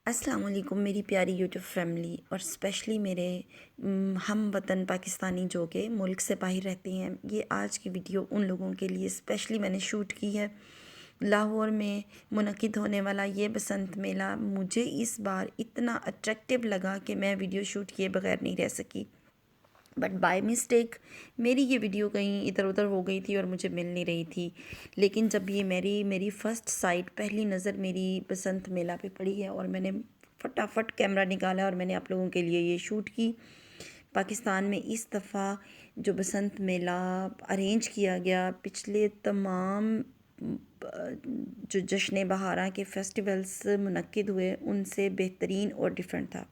अस्सलाम वालेकुम मेरी प्यारी यूट्यूब फैमिली और स्पेशली मेरे हम वतन पाकिस्तानी जो कि मुल्क से बाहर रहते हैं। ये आज की वीडियो उन लोगों के लिए स्पेशली मैंने शूट की है। लाहौर में मुनक़िद होने वाला ये बसंत मेला मुझे इस बार इतना अट्रैक्टिव लगा कि मैं वीडियो शूट किए बगैर नहीं रह सकी। बट बाय मिस्टेक मेरी ये वीडियो कहीं इधर उधर हो गई थी और मुझे मिल नहीं रही थी। लेकिन जब ये मेरी फ़र्स्ट साइट पहली नज़र मेरी बसंत मेला पे पड़ी है और मैंने फटाफट कैमरा निकाला और मैंने आप लोगों के लिए ये शूट की। पाकिस्तान में इस दफ़ा जो बसंत मेला अरेंज किया गया पिछले तमाम जो जश्न बहारा के फेस्टिवल्स मुनक्किद हुए उनसे बेहतरीन और डिफरेंट था।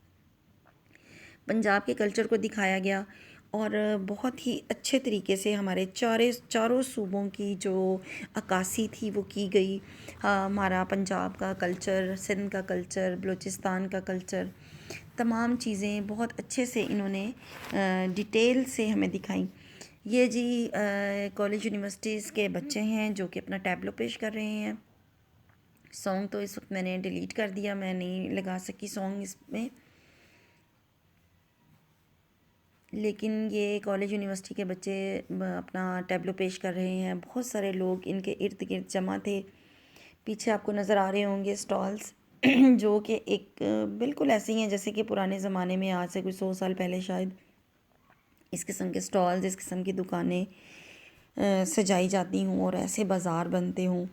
पंजाब के कल्चर को दिखाया गया और बहुत ही अच्छे तरीके से हमारे चारों सूबों की जो अक्कासी थी वो की गई। हमारा पंजाब का कल्चर, सिंध का कल्चर, बलूचिस्तान का कल्चर, तमाम चीज़ें बहुत अच्छे से इन्होंने डिटेल से हमें दिखाई। ये जी कॉलेज यूनिवर्सिटीज़ के बच्चे हैं जो कि अपना टैबलो पेश कर रहे हैं। सॉन्ग तो इस वक्त मैंने डिलीट कर दिया, मैं नहीं लगा सकी सॉन्ग इसमें। लेकिन ये कॉलेज यूनिवर्सिटी के बच्चे अपना टैबलो पेश कर रहे हैं। बहुत सारे लोग इनके इर्द गिर्द जमा थे। पीछे आपको नज़र आ रहे होंगे स्टॉल्स जो कि एक बिल्कुल ऐसे ही हैं जैसे कि पुराने ज़माने में, आज से कुछ 100 साल पहले शायद इस किस्म के स्टॉल्स, इस किस्म की दुकानें सजाई जाती हूँ और ऐसे बाज़ार बनते हों।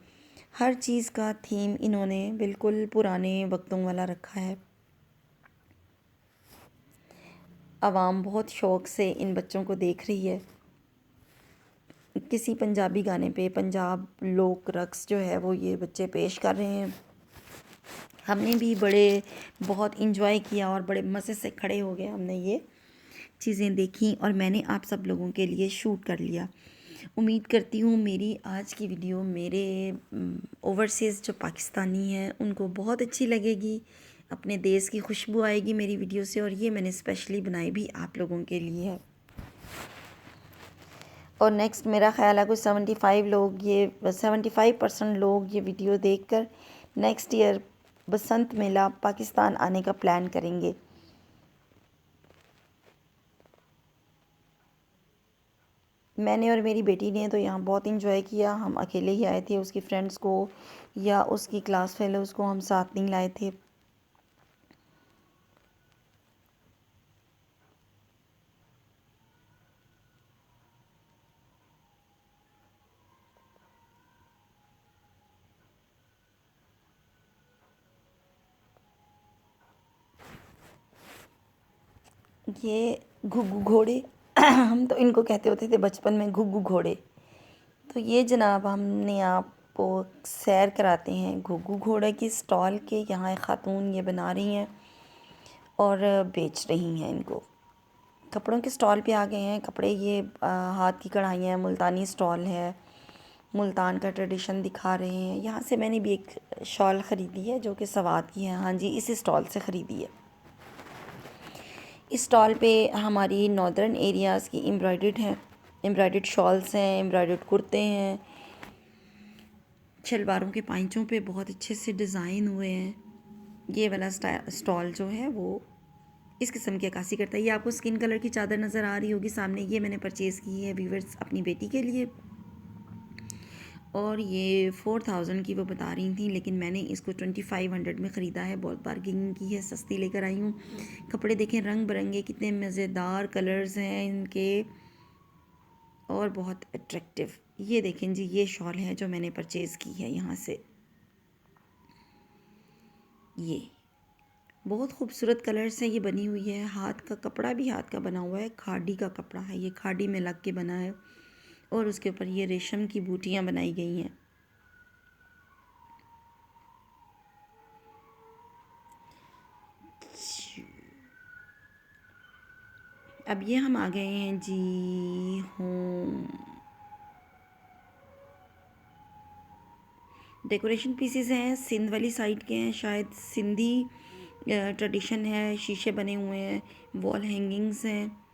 हर चीज़ का थीम इन्होंने बिल्कुल पुराने वक्तों वाला रखा है। आवाम बहुत शौक़ से इन बच्चों को देख रही है। किसी पंजाबी गाने पे पंजाब लोक रक़्स जो है वो ये बच्चे पेश कर रहे हैं। हमने भी बहुत इंजॉय किया और बड़े मज़े से खड़े हो गए। हमने ये चीज़ें देखी और मैंने आप सब लोगों के लिए शूट कर लिया। उम्मीद करती हूँ मेरी आज की वीडियो मेरे ओवरसीज़ जो पाकिस्तानी हैं उनको बहुत अच्छी लगेगी। अपने देश की खुशबू आएगी मेरी वीडियो से और ये मैंने स्पेशली बनाई भी आप लोगों के लिए है। और नेक्स्ट मेरा ख़्याल है कुछ 75% लोग ये वीडियो देखकर नेक्स्ट ईयर बसंत मेला पाकिस्तान आने का प्लान करेंगे। मैंने और मेरी बेटी ने तो यहाँ बहुत इंजॉय किया। हम अकेले ही आए थे, उसकी फ्रेंड्स को या उसकी क्लास फेलोज़ को हम साथ नहीं लाए थे। ये घुग्गू घोड़े हम तो इनको कहते होते थे बचपन में घुग्गू घोड़े। तो ये जनाब हमने आपको सैर कराते हैं घुग्गू घोड़े की स्टॉल के। यहाँ एक ख़ातून ये बना रही हैं और बेच रही हैं इनको। कपड़ों के स्टॉल पे आ गए हैं। कपड़े ये हाथ की कढ़ाइयाँ हैं, मुल्तानी स्टॉल है, मुल्तान का ट्रेडिशन दिखा रहे हैं। यहाँ से मैंने भी एक शॉल ख़रीदी है जो कि सवात की है। हाँ जी, इसी स्टॉल से ख़रीदी है। इस स्टॉल पे हमारी नॉर्दर्न एरियाज़ की एम्ब्रॉयडर्ड शॉल्स हैं, एम्ब्रॉयडर्ड कुर्ते हैं। शलवारों के पाइंचों पे बहुत अच्छे से डिज़ाइन हुए हैं। ये वाला स्टॉल जो है वो इस किस्म की अक्कासी करता है। ये आपको स्किन कलर की चादर नज़र आ रही होगी सामने, ये मैंने परचेज़ की है व्यूअर्स अपनी बेटी के लिए और ये 4000 की वो बता रही थी, लेकिन मैंने इसको 2500 में ख़रीदा है। बहुत बार्गेनिंग की है, सस्ती लेकर आई हूँ। कपड़े देखें रंग बिरंगे, कितने मज़ेदार कलर्स हैं इनके और बहुत अट्रैक्टिव। ये देखें जी, ये शॉल है जो मैंने परचेज़ की है यहाँ से। ये बहुत खूबसूरत कलर से ये बनी हुई है। हाथ का कपड़ा भी हाथ का बना हुआ है, खाड़ी का कपड़ा है, ये खाड़ी में लग के बना है और उसके ऊपर ये रेशम की बूटियाँ बनाई गई हैं। अब ये हम आ गए हैं जी होम। डेकोरेशन पीसेस हैं, सिंध वाली साइड के हैं, शायद सिंधी ट्रेडिशन है। शीशे बने हुए हैं, वॉल हैंगिंग्स हैं।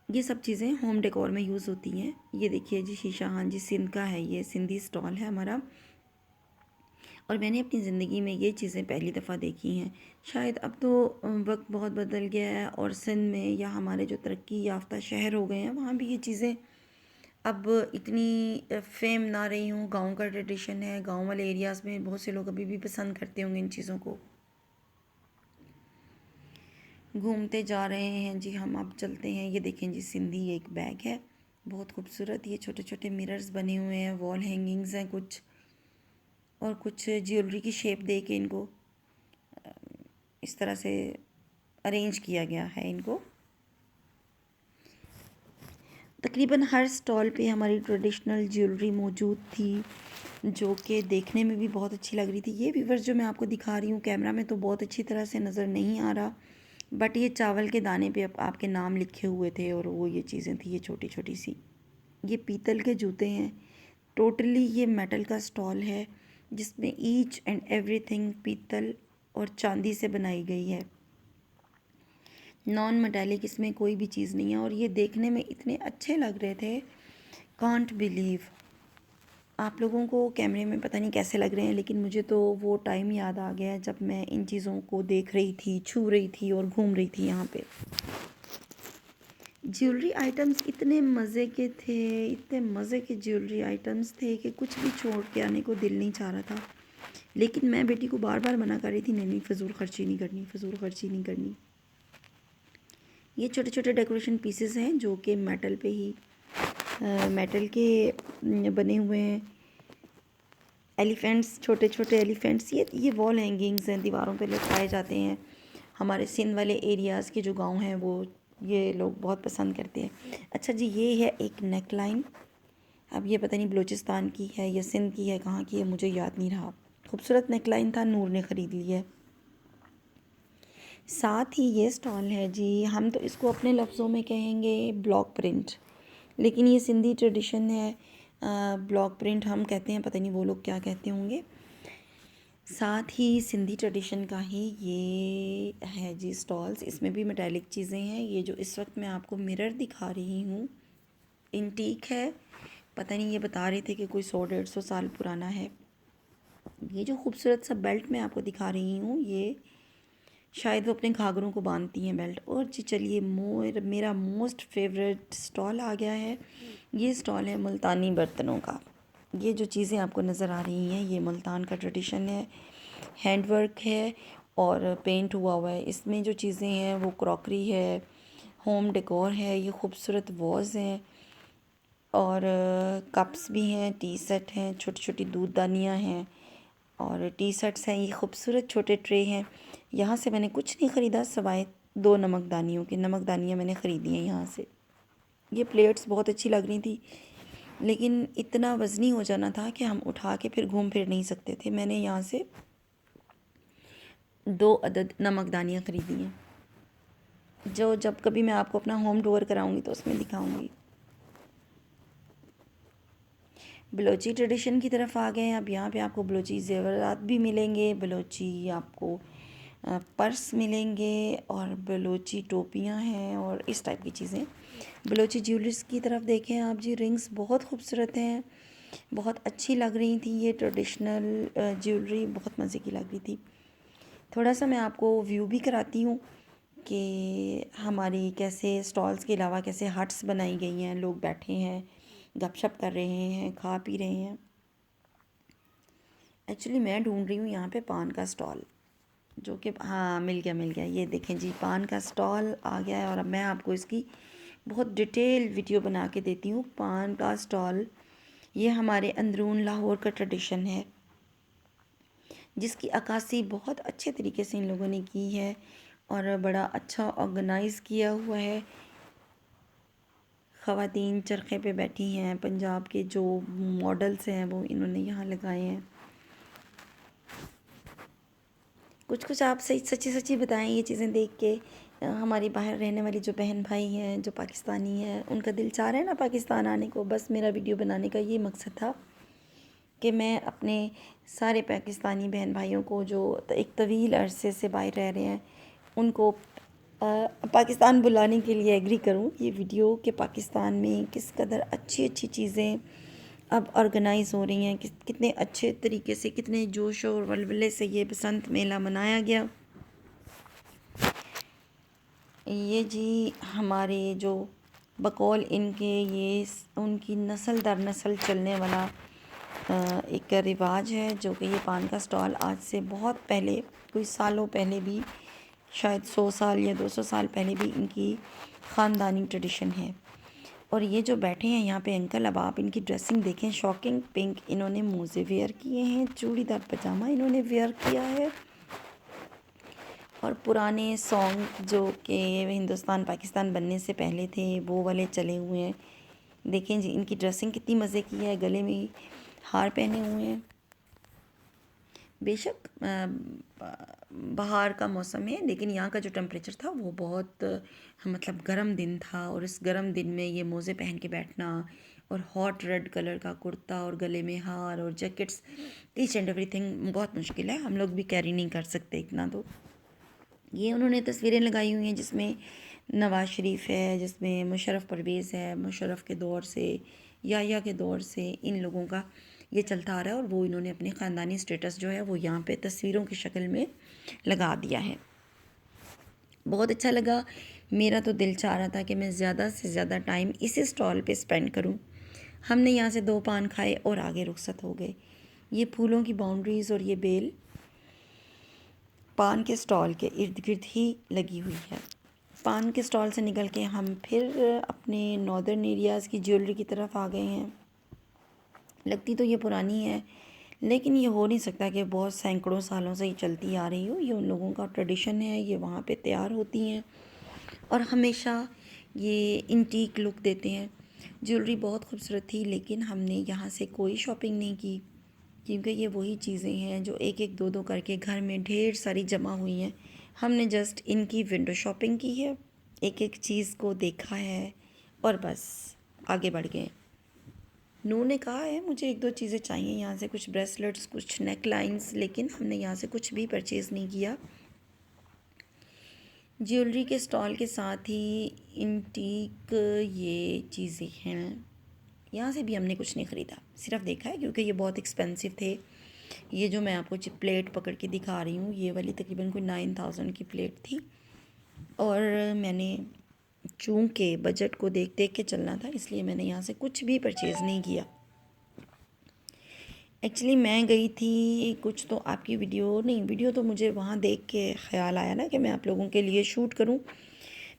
ये सब चीज़ें होम डेकोर में यूज़ होती हैं। ये देखिए जी शीशा, हाँ जी सिंध का है, ये सिंधी स्टॉल है हमारा। और मैंने अपनी ज़िंदगी में ये चीज़ें पहली दफ़ा देखी हैं। शायद अब तो वक्त बहुत बदल गया है और सिंध में या हमारे जो तरक्की याफ्ता शहर हो गए हैं वहाँ भी ये चीज़ें अब इतनी फेम ना रही हूँ। गांव का ट्रेडिशन है, गांव वाले एरियाज़ में बहुत से लोग अभी भी पसंद करते होंगे इन चीज़ों को। घूमते जा रहे हैं जी हम, अब चलते हैं। ये देखें जी, सिंधी एक बैग है, बहुत खूबसूरत। ये छोटे छोटे मिरर्स बने हुए हैं, वॉल हैंगिंग्स हैं कुछ, और कुछ ज्वेलरी की शेप दे के इनको इस तरह से अरेंज किया गया है इनको। तकरीबन हर स्टॉल पे हमारी ट्रेडिशनल ज्वेलरी मौजूद थी, जो कि देखने में भी बहुत अच्छी लग रही थी। ये व्यूअर्स जो मैं आपको दिखा रही हूँ कैमरा में तो बहुत अच्छी तरह से नज़र नहीं आ रहा, बट ये चावल के दाने पे आपके नाम लिखे हुए थे और वो ये चीज़ें थी, ये छोटी छोटी सी। ये पीतल के जूते हैं। टोटली ये मेटल का स्टॉल है जिसमें ईच एंड एवरीथिंग पीतल और चांदी से बनाई गई है। नॉन मेटालिक इसमें कोई भी चीज़ नहीं है, और ये देखने में इतने अच्छे लग रहे थे, कांट बिलीव। आप लोगों को कैमरे में पता नहीं कैसे लग रहे हैं, लेकिन मुझे तो वो टाइम याद आ गया जब मैं इन चीज़ों को देख रही थी, छू रही थी और घूम रही थी यहाँ पे। ज्वेलरी आइटम्स इतने मज़े के थे, इतने मज़े के ज्वेलरी आइटम्स थे कि कुछ भी छोड़ के आने को दिल नहीं चाह रहा था। लेकिन मैं बेटी को बार बार मना कर रही थी, नहीं नहीं फ़िज़ूल खर्ची नहीं करनी, फ़िज़ूल खर्ची नहीं करनी। ये छोटे छोटे डेकोरेशन पीसेस हैं जो कि मेटल पे ही मेटल के बने हुए हैं। एलिफेंट्स, छोटे छोटे एलिफेंट्स, ये वॉल हैंगिंग्स हैं, दीवारों पे लटकाए जाते हैं। हमारे सिंध वाले एरियाज़ के जो गांव हैं वो ये लोग बहुत पसंद करते हैं। अच्छा जी, ये है एक नेक लाइन। अब ये पता नहीं बलूचिस्तान की है या सिंध की है, कहाँ की है मुझे याद नहीं रहा। खूबसूरत नेक लाइन था, नूर ने ख़रीद ली है। साथ ही ये स्टॉल है जी, हम तो इसको अपने लफ्ज़ों में कहेंगे ब्लॉक प्रिंट, लेकिन ये सिंधी ट्रेडिशन है। ब्लॉक प्रिंट हम कहते हैं, पता नहीं वो लोग क्या कहते होंगे। साथ ही सिंधी ट्रेडिशन का ही ये है जी स्टॉल्स, इसमें भी मेटालिक चीज़ें हैं। ये जो इस वक्त मैं आपको मिरर दिखा रही हूँ इंटीक है, पता नहीं, ये बता रहे थे कि कोई 100-150 साल पुराना है। ये जो खूबसूरत सा बेल्ट मैं आपको दिखा रही हूँ, ये शायद वो अपने घाघरों को बांधती हैं बेल्ट। और जी चलिए, मेरा मोस्ट फेवरेट स्टॉल आ गया है। ये स्टॉल है मुल्तानी बर्तनों का। ये जो चीज़ें आपको नज़र आ रही हैं ये मुल्तान का ट्रेडिशन है, हैंडवर्क है और पेंट हुआ हुआ है। इसमें जो चीज़ें हैं वो क्रॉकरी है, होम डेकोर है, ये खूबसूरत वॉज़ हैं और कप्स भी हैं, टी सेट हैं, छोटी छोटी दूधदानियाँ हैं और टी शर्ट्स हैं। ये खूबसूरत छोटे ट्रे हैं। यहाँ से मैंने कुछ नहीं ख़रीदा सिवाय 2 नमकदानियों की। नमकदानियाँ मैंने ख़रीदी हैं यहाँ से। ये प्लेट्स बहुत अच्छी लग रही थी, लेकिन इतना वज़नी हो जाना था कि हम उठा के फिर घूम फिर नहीं सकते थे। मैंने यहाँ से 2 अदद नमकदानियाँ ख़रीदी हैं, जो जब कभी मैं आपको अपना होम टूर कराऊंगी तो उसमें दिखाऊंगी। बलोची ट्रेडिशन की तरफ आ गए हैं। अब यहाँ पे आपको बलोची ज़ेवरात भी मिलेंगे, बलोची आपको पर्स मिलेंगे और बलोची टोपियाँ हैं और इस टाइप की चीज़ें। बलोची ज्वेलरीज की तरफ देखें आप जी, रिंग्स बहुत खूबसूरत हैं, बहुत अच्छी लग रही थी। ये ट्रेडिशनल ज्वेलरी बहुत मज़े की लग रही थी। थोड़ा सा मैं आपको व्यू भी कराती हूँ कि हमारी कैसे स्टॉल्स के अलावा कैसे हट्स बनाई गई हैं, लोग बैठे हैं, गपशप कर रहे हैं, खा पी रहे हैं। एक्चुअली मैं ढूंढ रही हूँ यहाँ पे पान का स्टॉल, जो कि हाँ मिल गया मिल गया। ये देखें जी, पान का स्टॉल आ गया है और अब मैं आपको इसकी बहुत डिटेल वीडियो बना के देती हूँ। पान का स्टॉल ये हमारे अंदरून लाहौर का ट्रेडिशन है, जिसकी अक्कासी बहुत अच्छे तरीके से इन लोगों ने की है और बड़ा अच्छा ऑर्गेनाइज़ किया हुआ है। ख़वातीन चरखे पे बैठी हैं, पंजाब के जो मॉडल्स हैं वो इन्होंने यहाँ लगाए हैं। कुछ कुछ आप सही सच्ची सच्ची बताएं ये चीज़ें देख के। हमारी बाहर रहने वाली जो बहन भाई हैं जो पाकिस्तानी हैं, उनका दिल चाह रहा है ना पाकिस्तान आने को। बस मेरा वीडियो बनाने का ये मकसद था कि मैं अपने सारे पाकिस्तानी बहन भाइयों को जो एक तवील अरसे से बाहर रह रहे हैं उनको पाकिस्तान बुलाने के लिए एग्री करूं। ये वीडियो कि पाकिस्तान में किस कदर अच्छी अच्छी चीज़ें अब ऑर्गेनाइज़ हो रही हैं कि कितने अच्छे तरीके से, कितने जोश और वल्वले से ये बसंत मेला मनाया गया। ये जी हमारे जो बकौल इनके ये उनकी नस्ल दर नस्ल चलने वाला एक रिवाज है, जो कि ये पान का स्टॉल आज से बहुत पहले, कुछ सालों पहले भी, शायद 100 साल या 200 साल पहले भी इनकी ख़ानदानी ट्रेडिशन है। और ये जो बैठे हैं यहाँ पे अंकल, अब आप इनकी ड्रेसिंग देखें, शॉकिंग पिंक इन्होंने मोज़े वेयर किए हैं, चूड़ीदार पजामा इन्होंने वेयर किया है, और पुराने सॉन्ग जो कि हिंदुस्तान पाकिस्तान बनने से पहले थे वो वाले चले हुए हैं। देखें जी इनकी ड्रेसिंग कितनी मज़े की है, गले में हार पहने हुए हैं। बेशक बाहर का मौसम है, लेकिन यहाँ का जो टेम्परेचर था वो बहुत मतलब गर्म दिन था, और इस गर्म दिन में ये मोज़े पहन के बैठना और हॉट रेड कलर का कुर्ता और गले में हार और जैकेट्स, ईच एंड एवरीथिंग बहुत मुश्किल है, हम लोग भी कैरी नहीं कर सकते इतना। तो ये उन्होंने तस्वीरें लगाई हुई हैं जिसमें नवाज़ शरीफ है, जिसमें मुशर्रफ परवेज़ है, मुशर्रफ के दौर से, याहिया के दौर से इन लोगों का ये चलता आ रहा है, और वो इन्होंने अपने ख़ानदानी स्टेटस जो है वो यहाँ पे तस्वीरों की शक्ल में लगा दिया है। बहुत अच्छा लगा। मेरा तो दिल चाह रहा था कि मैं ज़्यादा से ज़्यादा टाइम इसी स्टॉल पे स्पेंड करूँ। हमने यहाँ से 2 पान खाए और आगे रुखसत हो गए। ये फूलों की बाउंड्रीज़ और ये बेल पान के स्टॉल के इर्द गिर्द ही लगी हुई है। पान के स्टॉल से निकल के हम फिर अपने नॉर्दर्न एरियाज़ की ज्वेलरी की तरफ आ गए हैं। लगती तो ये पुरानी है, लेकिन ये हो नहीं सकता कि बहुत सैकड़ों सालों से ही चलती आ रही हो। ये उन लोगों का ट्रेडिशन है, ये वहाँ पे तैयार होती हैं और हमेशा ये इंटीक लुक देते हैं। ज्वेलरी बहुत खूबसूरत थी, लेकिन हमने यहाँ से कोई शॉपिंग नहीं की, क्योंकि ये वही चीज़ें हैं जो एक एक दो दो करके घर में ढेर सारी जमा हुई हैं। हमने जस्ट इनकी विंडो शॉपिंग की है, एक एक चीज़ को देखा है और बस आगे बढ़ गए। नू ने कहा है मुझे एक दो चीज़ें चाहिए यहाँ से, कुछ ब्रेसलेट्स, कुछ नेक लाइन्स, लेकिन हमने यहाँ से कुछ भी परचेज़ नहीं किया। ज्वेलरी के स्टॉल के साथ ही इंटीक ये चीज़ें हैं, यहाँ से भी हमने कुछ नहीं ख़रीदा, सिर्फ देखा है क्योंकि ये बहुत एक्सपेंसिव थे। ये जो मैं आपको प्लेट पकड़ के दिखा रही हूँ, ये वाली तकरीबन कोई 9000 की प्लेट थी, और मैंने चूँकि बजट को देख देख के चलना था, इसलिए मैंने यहाँ से कुछ भी परचेज़ नहीं किया। एक्चुअली मैं गई थी, कुछ तो आपकी वीडियो तो मुझे वहाँ देख के ख़्याल आया ना कि मैं आप लोगों के लिए शूट करूँ।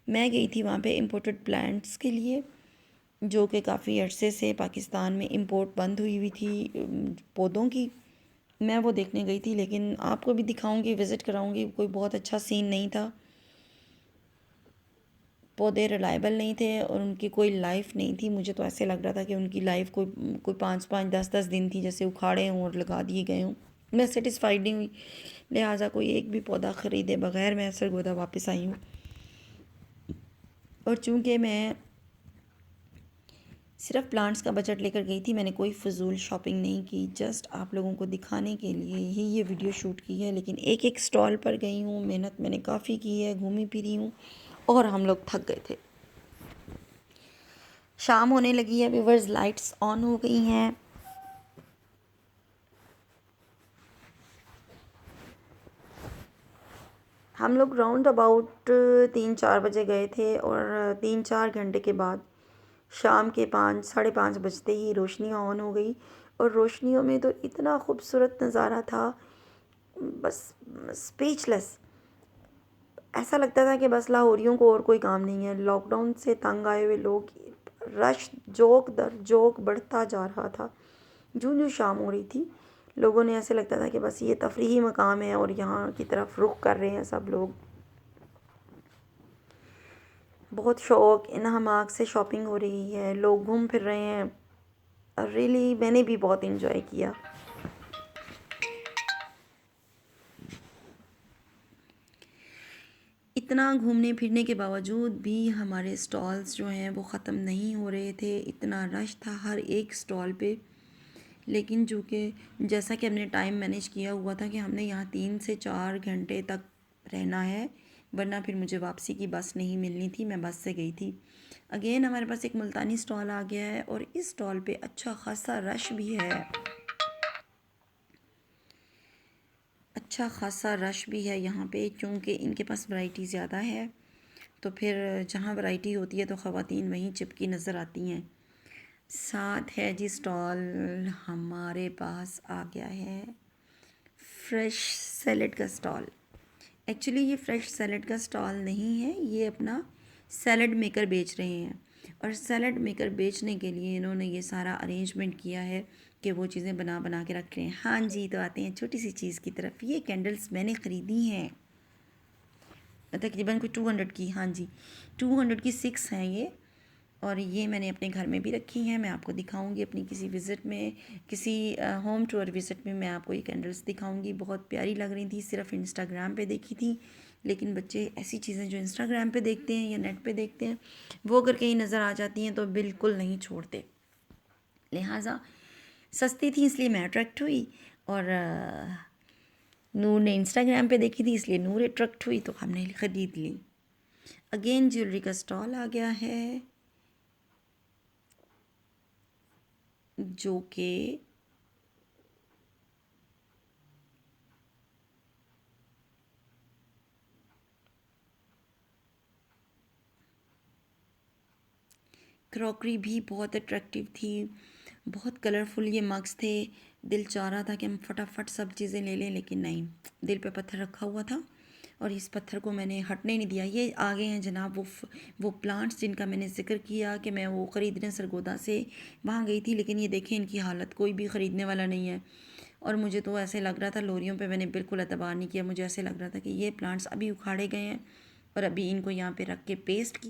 मैं गई थी वहाँ पे इम्पोर्टेड प्लांट्स के लिए, जो कि काफ़ी अरसे से पाकिस्तान में इंपोर्ट बंद हुई थी पौधों की। मैं वो देखने गई थी, लेकिन आपको भी दिखाऊंगी, विज़िट कराऊंगी। कोई बहुत अच्छा सीन नहीं था, पौधे रिलायबल नहीं थे और उनकी कोई लाइफ नहीं थी। मुझे तो ऐसे लग रहा था कि उनकी लाइफ कोई कोई 5-5 10-10 दिन थी, जैसे उखाड़े हों और लगा दिए गए हों। मैं सेटिस्फाइड नहीं हुई, लिहाजा कोई एक भी पौधा ख़रीदे बगैर मैं सरगोदा वापस आई हूँ। और चूँकि मैं सिर्फ प्लांट्स का बजट लेकर गई थी, मैंने कोई फ़िजूल शॉपिंग नहीं की, जस्ट आप लोगों को दिखाने के लिए ही ये वीडियो शूट की है। लेकिन एक एक स्टॉल पर गई हूँ, मेहनत मैंने काफ़ी की है, घूमी फिरी हूँ, और हम लोग थक गए थे। शाम होने लगी है व्यूअर्स, लाइट्स ऑन हो गई हैं। हम लोग राउंड अबाउट 3-4 बजे गए थे, और 3-4 घंटे के बाद शाम के 5 साढ़े 5 बजते ही रोशनियाँ ऑन हो गई, और रोशनियों में तो इतना खूबसूरत नज़ारा था, बस स्पीचलेस। ऐसा लगता था कि बस लाहौरियों को और कोई काम नहीं है। लॉकडाउन से तंग आए हुए लोग, रश जोक दर जोक बढ़ता जा रहा था। जूं जूं शाम हो रही थी, लोगों ने ऐसे लगता था कि बस ये तफरीही मकाम है और यहाँ की तरफ रुख कर रहे हैं सब लोग। बहुत शौक इन्हमाक से शॉपिंग हो रही है, लोग घूम फिर रहे हैं। रियली मैंने भी बहुत इंजॉय किया। इतना घूमने फिरने के बावजूद भी हमारे स्टॉल्स जो हैं वो ख़त्म नहीं हो रहे थे, इतना रश था हर एक स्टॉल पे। लेकिन चूँकि जैसा कि हमने टाइम मैनेज किया हुआ था कि हमने यहाँ 3 से 4 घंटे तक रहना है, वरना फिर मुझे वापसी की बस नहीं मिलनी थी, मैं बस से गई थी। अगेन हमारे पास एक मुल्तानी स्टॉल आ गया है और इस स्टॉल पे अच्छा खासा रश भी है, अच्छा खासा रश भी है यहाँ पे, क्योंकि इनके पास वैरायटी ज़्यादा है। तो फिर जहाँ वैरायटी होती है तो ख़वातीन वहीं चिपकी नज़र आती हैं। साथ है जी स्टॉल, हमारे पास आ गया है फ्रेश सैलड का स्टॉल। एक्चुअली ये फ्रेश सैलड का स्टॉल नहीं है, ये अपना सैलड मेकर बेच रहे हैं। और सैलड मेकर बेचने के लिए इन्होंने ये सारा अरेंजमेंट किया है कि वो चीज़ें बना बना के रख रहे हैं। हाँ जी, तो आते हैं छोटी सी चीज़ की तरफ। ये कैंडल्स मैंने ख़रीदी हैं तकरीबन कोई 200 की, हाँ जी 200 की 6 हैं ये। और ये मैंने अपने घर में भी रखी हैं, मैं आपको दिखाऊंगी अपनी किसी विज़िट में, किसी होम टूर विज़िट में मैं आपको ये कैंडल्स दिखाऊंगी। बहुत प्यारी लग रही थी, सिर्फ इंस्टाग्राम पे देखी थी, लेकिन बच्चे ऐसी चीज़ें जो इंस्टाग्राम पे देखते हैं या नेट पे देखते हैं वो अगर कहीं नज़र आ जाती हैं तो बिल्कुल नहीं छोड़ते। लिहाजा सस्ती थी इसलिए मैं अट्रैक्ट हुई, और नूर ने इंस्टाग्राम पे देखी थी इसलिए नूर अट्रैक्ट हुई, तो हमने ख़रीद ली। अगेन ज्वेलरी का स्टॉल आ गया है जो कि क्रॉकरी भी बहुत अट्रैक्टिव थी, बहुत कलरफुल ये मग्स थे। दिल चाह रहा था कि हम फटाफट सब चीज़ें ले लें, लेकिन नहीं, दिल पे पत्थर रखा हुआ था और इस पत्थर को मैंने हटने नहीं दिया। ये आ गए हैं जनाब वो प्लांट्स जिनका मैंने ज़िक्र किया कि मैं वो ख़रीदने सरगोदा से वहाँ गई थी, लेकिन ये देखें इनकी हालत, कोई भी ख़रीदने वाला नहीं है। और मुझे तो ऐसे लग रहा था, लोरियों पे मैंने बिल्कुल एतबार नहीं किया, मुझे ऐसे लग रहा था कि ये प्लांट्स अभी उखाड़े गए हैं और अभी इनको यहाँ पे रख के पेस्ट की